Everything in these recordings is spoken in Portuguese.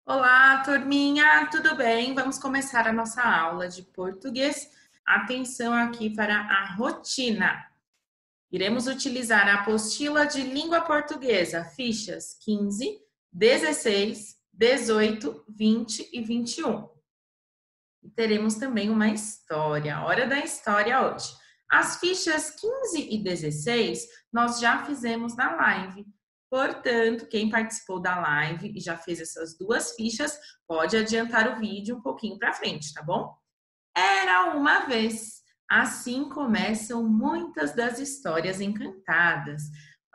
Olá, turminha, tudo bem? Vamos começar a nossa aula de português. Atenção aqui para a rotina. Iremos utilizar a apostila de língua portuguesa, fichas 15, 16, 18, 20 e 21. E teremos também uma história, a hora da história hoje. As fichas 15 e 16 nós já fizemos na live. Portanto, quem participou da live e já fez essas duas fichas, pode adiantar o vídeo um pouquinho para frente, tá bom? Era uma vez. Assim começam muitas das histórias encantadas.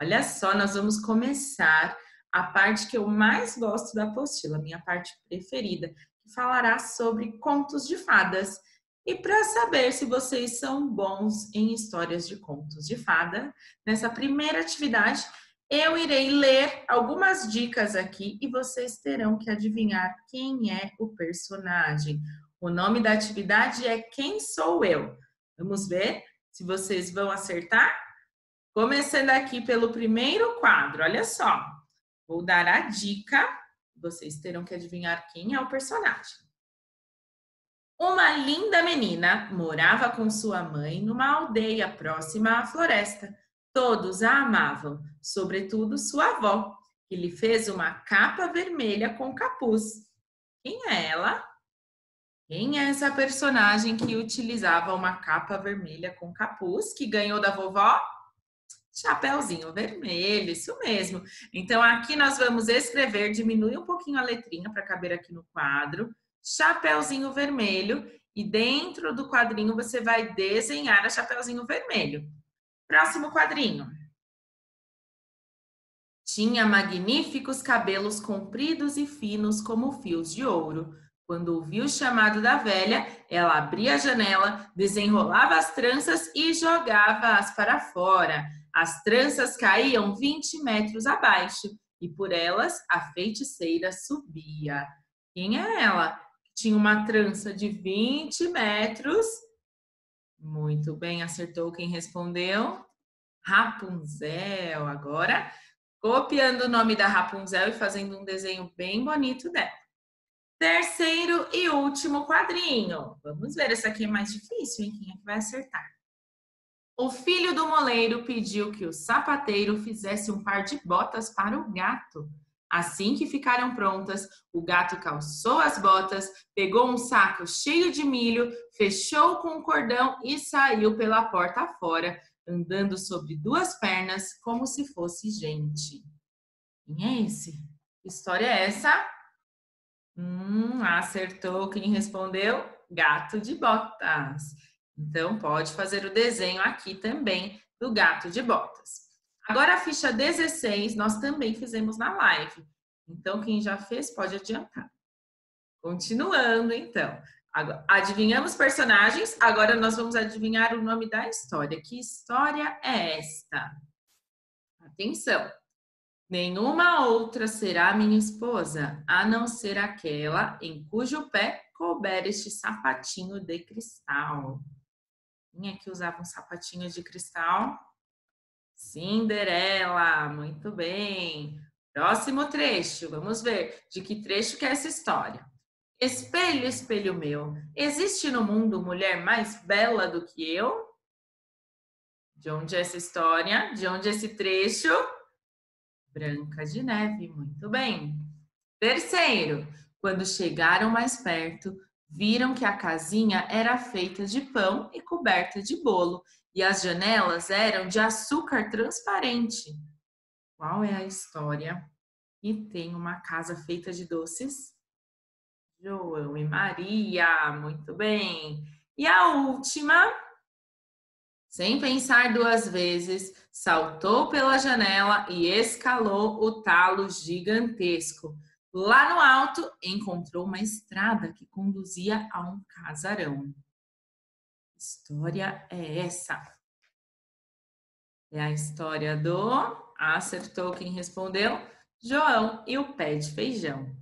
Olha só, nós vamos começar a parte que eu mais gosto da apostila, minha parte preferida, que falará sobre contos de fadas. E para saber se vocês são bons em histórias de contos de fada, nessa primeira atividade, eu irei ler algumas dicas aqui e vocês terão que adivinhar quem é o personagem. O nome da atividade é Quem Sou Eu? Vamos ver se vocês vão acertar? Começando aqui pelo primeiro quadro, olha só. Vou dar a dica, vocês terão que adivinhar quem é o personagem. Uma linda menina morava com sua mãe numa aldeia próxima à floresta. Todos a amavam, sobretudo sua avó, que lhe fez uma capa vermelha com capuz. Quem é ela? Quem é essa personagem que utilizava uma capa vermelha com capuz, que ganhou da vovó? Chapeuzinho Vermelho, isso mesmo. Então, aqui nós vamos escrever, diminui um pouquinho a letrinha para caber aqui no quadro, Chapeuzinho Vermelho, e dentro do quadrinho você vai desenhar a Chapeuzinho Vermelho. Próximo quadrinho. Tinha magníficos cabelos compridos e finos como fios de ouro. Quando ouviu o chamado da velha, ela abria a janela, desenrolava as tranças e jogava-as para fora. As tranças caíam 20 metros abaixo e por elas a feiticeira subia. Quem é ela? Tinha uma trança de 20 metros. Muito bem, acertou quem respondeu. Rapunzel. Agora copiando o nome da Rapunzel e fazendo um desenho bem bonito dela. Terceiro e último quadrinho. Vamos ver, essa aqui é mais difícil, hein? Quem é que vai acertar? O filho do moleiro pediu que o sapateiro fizesse um par de botas para o gato. Assim que ficaram prontas, o gato calçou as botas, pegou um saco cheio de milho, fechou com um cordão e saiu pela porta fora, andando sobre duas pernas como se fosse gente. Quem é esse? Que história é essa? Acertou quem respondeu? Gato de botas. Então, pode fazer o desenho aqui também do gato de botas. Agora, a ficha 16, nós também fizemos na live. Então, quem já fez, pode adiantar. Continuando, então. Agora, adivinhamos personagens, agora nós vamos adivinhar o nome da história. Que história é esta? Atenção! Nenhuma outra será minha esposa, a não ser aquela em cujo pé couber este sapatinho de cristal. Quem é que usava um sapatinho de cristal? Cinderela, muito bem. Próximo trecho, vamos ver de que trecho que é essa história. Espelho, espelho meu, existe no mundo mulher mais bela do que eu? De onde é essa história? De onde é esse trecho? Branca de Neve, muito bem. Terceiro, quando chegaram mais perto, viram que a casinha era feita de pão e coberta de bolo, e as janelas eram de açúcar transparente. Qual é a história? E tem uma casa feita de doces? João e Maria, muito bem. E a última, sem pensar duas vezes, saltou pela janela e escalou o talo gigantesco. Lá no alto, encontrou uma estrada que conduzia a um casarão. Que história é essa? É a história do... Acertou quem respondeu? João e o pé de feijão.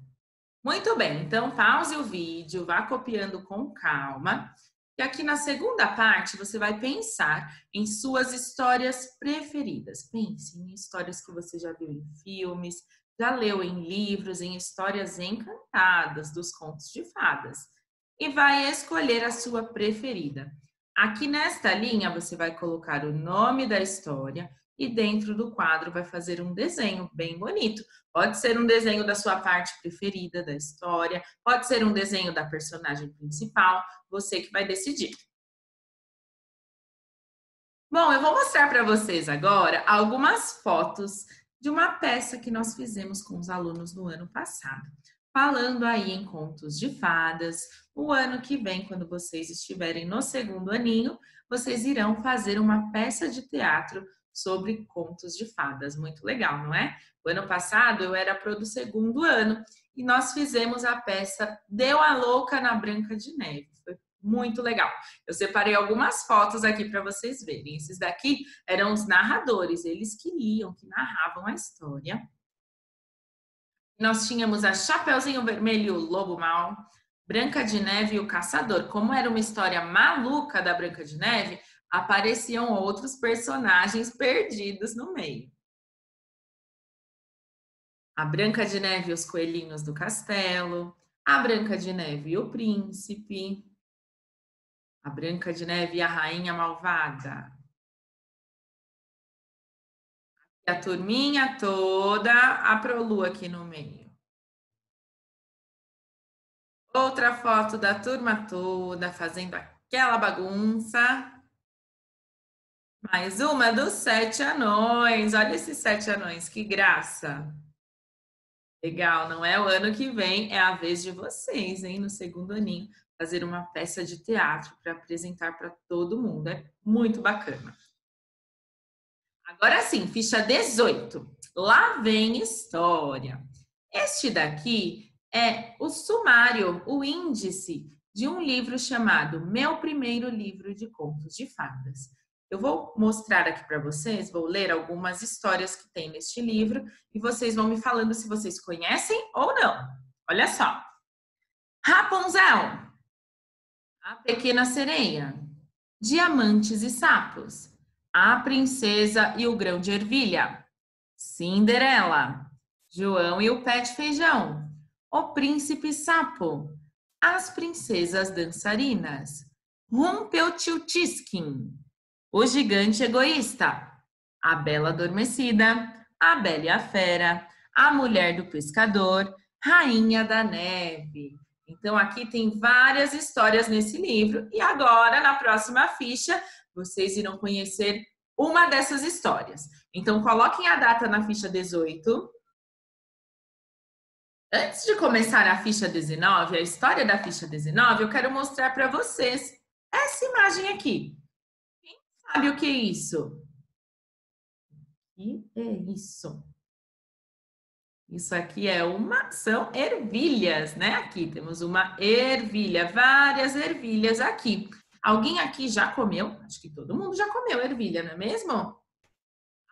Muito bem, então pause o vídeo, vá copiando com calma. E aqui na segunda parte você vai pensar em suas histórias preferidas. Pense em histórias que você já viu em filmes, já leu em livros, em histórias encantadas dos contos de fadas e vai escolher a sua preferida. Aqui nesta linha você vai colocar o nome da história e dentro do quadro vai fazer um desenho bem bonito. Pode ser um desenho da sua parte preferida da história, pode ser um desenho da personagem principal, você que vai decidir. Bom, eu vou mostrar para vocês agora algumas fotos de uma peça que nós fizemos com os alunos no ano passado. Falando aí em contos de fadas, o ano que vem, quando vocês estiverem no segundo aninho, vocês irão fazer uma peça de teatro sobre contos de fadas. Muito legal, não é? O ano passado eu era pro do segundo ano e nós fizemos a peça Deu a Louca na Branca de Neve. Foi muito legal. Eu separei algumas fotos aqui para vocês verem. Esses daqui eram os narradores, eles que liam, que narravam a história. Nós tínhamos a Chapeuzinho Vermelho e o Lobo Mau, Branca de Neve e o Caçador. Como era uma história maluca da Branca de Neve, apareciam outros personagens perdidos no meio. A Branca de Neve e os Coelhinhos do Castelo, a Branca de Neve e o Príncipe, a Branca de Neve e a Rainha Malvada. E a turminha toda, a Prolu aqui no meio. Outra foto da turma toda fazendo aquela bagunça. Mais uma dos 7 anões. Olha esses 7 anões, que graça. Legal, não é? O ano que vem é a vez de vocês, hein? No segundo aninho, fazer uma peça de teatro para apresentar para todo mundo. É muito bacana. Agora sim, ficha 18. Lá vem história. Este daqui é o sumário, o índice de um livro chamado Meu Primeiro Livro de Contos de Fadas. Eu vou mostrar aqui para vocês, vou ler algumas histórias que tem neste livro e vocês vão me falando se vocês conhecem ou não. Olha só. Rapunzel, a Pequena Sereia, Diamantes e Sapos, A Princesa e o Grão de Ervilha, Cinderela, João e o Pé de Feijão, O Príncipe Sapo, As Princesas Dançarinas, Rumpelstiltskin, O Gigante Egoísta, A Bela Adormecida, A Bela e a Fera, A Mulher do Pescador, Rainha da Neve. Então, aqui tem várias histórias nesse livro e agora, na próxima ficha, vocês irão conhecer uma dessas histórias. Então, coloquem a data na ficha 18. Antes de começar a ficha 19, a história da ficha 19, eu quero mostrar para vocês essa imagem aqui. Quem sabe o que é isso? O que é isso? Isso aqui são ervilhas, né? Aqui temos uma ervilha, várias ervilhas aqui. Alguém aqui já comeu? Acho que todo mundo já comeu ervilha, não é mesmo?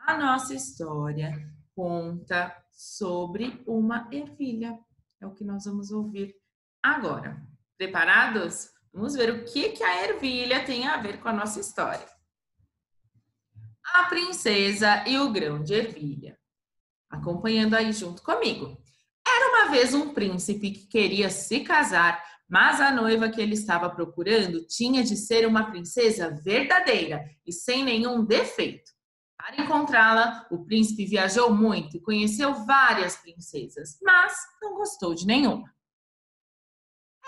A nossa história conta sobre uma ervilha. É o que nós vamos ouvir agora. Preparados? Vamos ver o que a ervilha tem a ver com a nossa história. A Princesa e o Grão de Ervilha. Acompanhando aí junto comigo. Era uma vez um príncipe que queria se casar, mas a noiva que ele estava procurando tinha de ser uma princesa verdadeira e sem nenhum defeito. Para encontrá-la, o príncipe viajou muito e conheceu várias princesas, mas não gostou de nenhuma.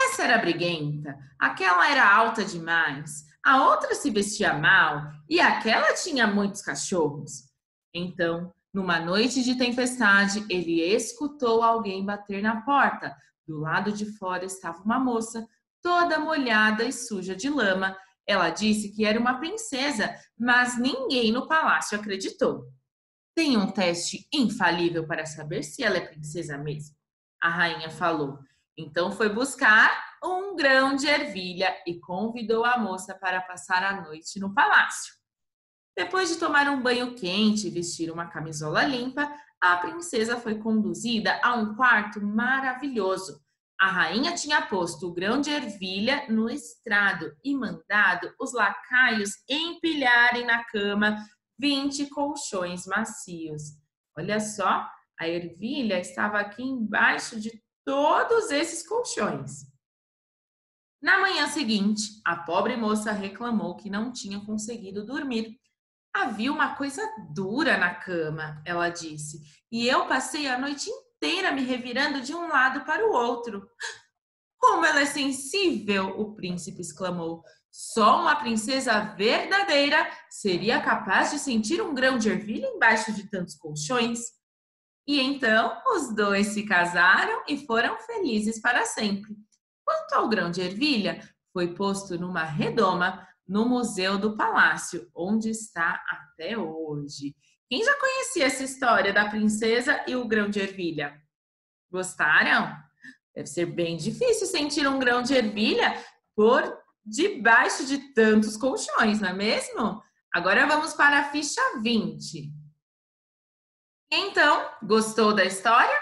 Essa era briguenta, aquela era alta demais, a outra se vestia mal e aquela tinha muitos cachorros. Então, numa noite de tempestade, ele escutou alguém bater na porta. Do lado de fora estava uma moça, toda molhada e suja de lama. Ela disse que era uma princesa, mas ninguém no palácio acreditou. Tem um teste infalível para saber se ela é princesa mesmo, a rainha falou. Então foi buscar um grão de ervilha e convidou a moça para passar a noite no palácio. Depois de tomar um banho quente e vestir uma camisola limpa, a princesa foi conduzida a um quarto maravilhoso. A rainha tinha posto o grão de ervilha no estrado e mandado os lacaios empilharem na cama 20 colchões macios. Olha só, A ervilha estava aqui embaixo de todos esses colchões. Na manhã seguinte, a pobre moça reclamou que não tinha conseguido dormir. Havia uma coisa dura na cama, ela disse, e eu passei a noite inteira me revirando de um lado para o outro. Como ela é sensível, o príncipe exclamou. Só uma princesa verdadeira seria capaz de sentir um grão de ervilha embaixo de tantos colchões. E então os dois se casaram e foram felizes para sempre. Quanto ao grão de ervilha, foi posto numa redoma no Museu do Palácio, onde está até hoje. Quem já conhecia essa história da princesa e o grão de ervilha? Gostaram? Deve ser bem difícil sentir um grão de ervilha por debaixo de tantos colchões, não é mesmo? Agora vamos para a ficha 20. Então, gostou da história?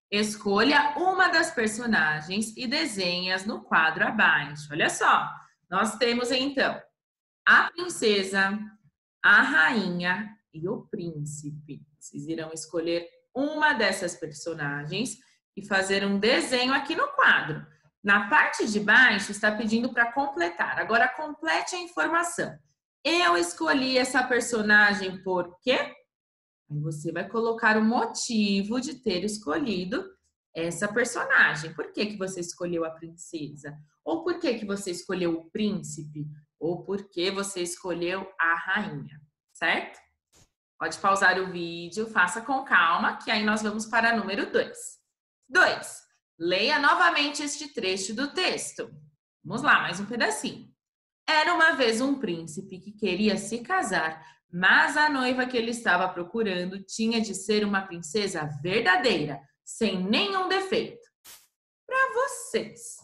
Escolha uma das personagens e desenhe-as no quadro abaixo. Olha só, nós temos então a princesa, a rainha e o príncipe. Vocês irão escolher uma dessas personagens e fazer um desenho aqui no quadro. Na parte de baixo está pedindo para completar. Agora complete a informação. Eu escolhi essa personagem por quê? Aí você vai colocar o motivo de ter escolhido essa personagem. Por que que você escolheu a princesa? Ou por que que você escolheu o príncipe? Ou por que você escolheu a rainha, certo? Pode pausar o vídeo, faça com calma, que aí nós vamos para número 2. 2. Leia novamente este trecho do texto. Vamos lá, mais um pedacinho. Era uma vez um príncipe que queria se casar, mas a noiva que ele estava procurando tinha de ser uma princesa verdadeira, sem nenhum defeito. Para vocês,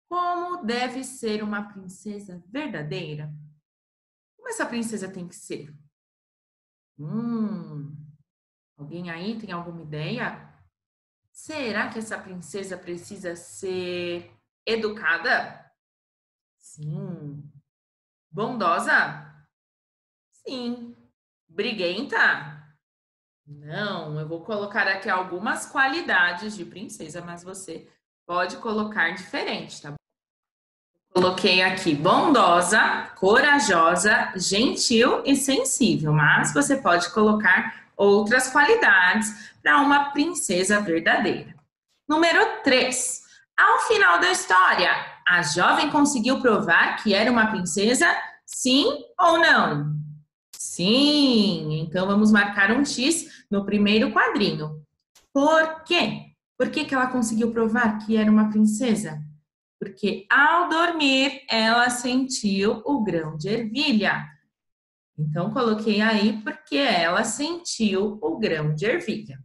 como deve ser uma princesa verdadeira? Como essa princesa tem que ser? Alguém aí tem alguma ideia? Será que essa princesa precisa ser educada? Sim. Bondosa? Sim. Briguenta? Não, eu vou colocar aqui algumas qualidades de princesa, mas você pode colocar diferente, tá bom? Coloquei aqui bondosa, corajosa, gentil e sensível, mas você pode colocar outras qualidades para uma princesa verdadeira. Número 3. Ao final da história, a jovem conseguiu provar que era uma princesa, sim ou não? Sim, então vamos marcar um X no primeiro quadrinho. Por quê? Por que que ela conseguiu provar que era uma princesa? Porque ao dormir, ela sentiu o grão de ervilha. Então, coloquei aí porque ela sentiu o grão de ervilha.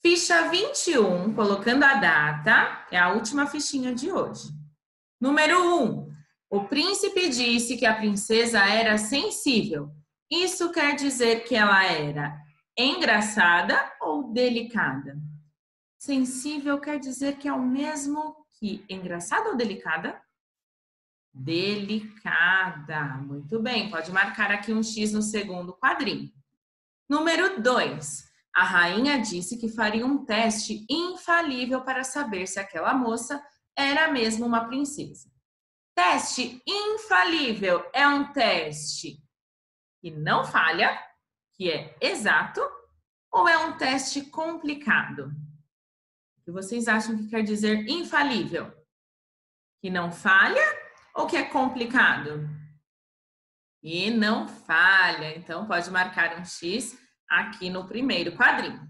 Ficha 21, colocando a data, é a última fichinha de hoje. Número 1. O príncipe disse que a princesa era sensível. Isso quer dizer que ela era engraçada ou delicada? Sensível quer dizer que é o mesmo que engraçada ou delicada? Delicada. Muito bem, pode marcar aqui um X no segundo quadrinho. Número 2. A rainha disse que faria um teste infalível para saber se aquela moça era mesmo uma princesa. Teste infalível é um teste que não falha, que é exato, ou é um teste complicado? O que vocês acham que quer dizer infalível? Que não falha ou que é complicado? E não falha. Então, pode marcar um X aqui no primeiro quadrinho.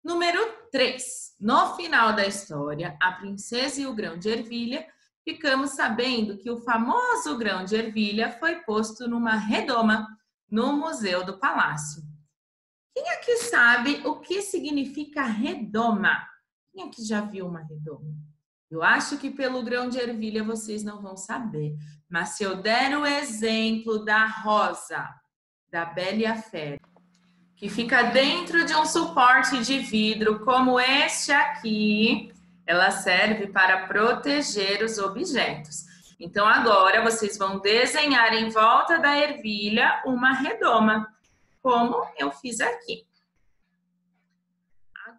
Número 3. No final da história, a princesa e o grão de ervilha, ficamos sabendo que o famoso grão de ervilha foi posto numa redoma no Museu do Palácio. Quem aqui sabe o que significa redoma? Quem aqui já viu uma redoma? Eu acho que pelo grão de ervilha vocês não vão saber. Mas se eu der o exemplo da rosa, da Bela e a Fera, que fica dentro de um suporte de vidro como este aqui, ela serve para proteger os objetos. Então agora vocês vão desenhar em volta da ervilha uma redoma, como eu fiz aqui.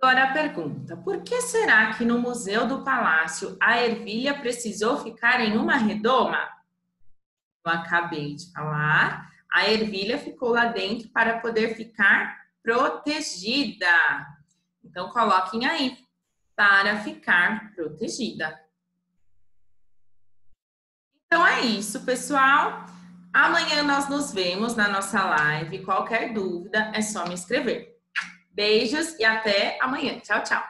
Agora a pergunta: por que será que no Museu do Palácio a ervilha precisou ficar em uma redoma? Eu acabei de falar, a ervilha ficou lá dentro para poder ficar protegida. Então coloquem aí, para ficar protegida. Então é isso, pessoal. Amanhã nós nos vemos na nossa live. Qualquer dúvida é só me escrever. Beijos e até amanhã. Tchau, tchau.